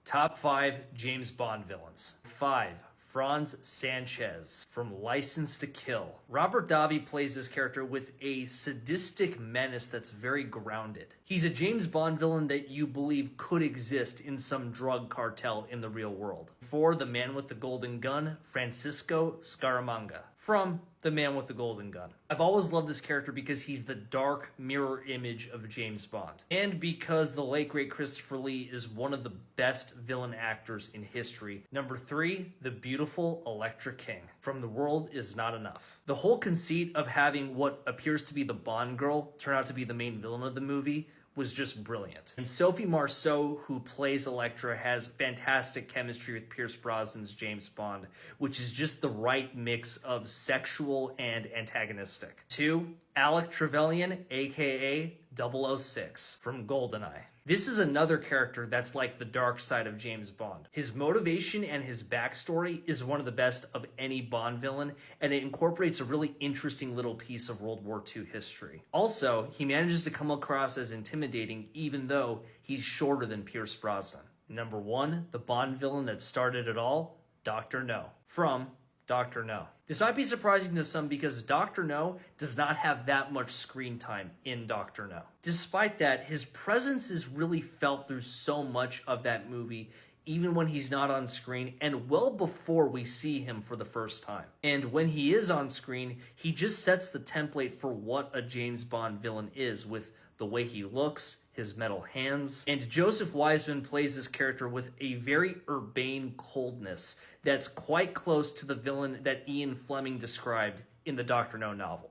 Top 5 James Bond villains. 5. Franz Sanchez from License to Kill. Robert Davi plays this character with a sadistic menace that's very grounded. He's a James Bond villain that you believe could exist in some drug cartel in the real world. 4. The Man with the Golden Gun, Francisco Scaramanga from The Man with the Golden Gun. I've always loved this character because he's the dark mirror image of James Bond. And because the late great Christopher Lee is one of the best villain actors in history. Number 3, the beautiful Elektra King from The World Is Not Enough. The whole conceit of having what appears to be the Bond girl turn out to be the main villain of the movie was just brilliant. And Sophie Marceau, who plays Elektra, has fantastic chemistry with Pierce Brosnan's James Bond, which is just the right mix of sexual and antagonistic. 2. Alec Trevelyan, aka 006 from GoldenEye. This is another character that's like the dark side of James Bond. His motivation and his backstory is one of the best of any Bond villain, and it incorporates a really interesting little piece of World War II history. Also, he manages to come across as intimidating even though he's shorter than Pierce Brosnan. Number 1, the Bond villain that started it all, Dr. No from Dr. No. This might be surprising to some because Dr. No does not have that much screen time in Dr. No. Despite that, his presence is really felt through so much of that movie, even when he's not on screen and well before we see him for the first time. And when he is on screen, he just sets the template for what a James Bond villain is with the way he looks, his metal hands. And Joseph Wiseman plays this character with a very urbane coldness that's quite close to the villain that Ian Fleming described in the Dr. No novel.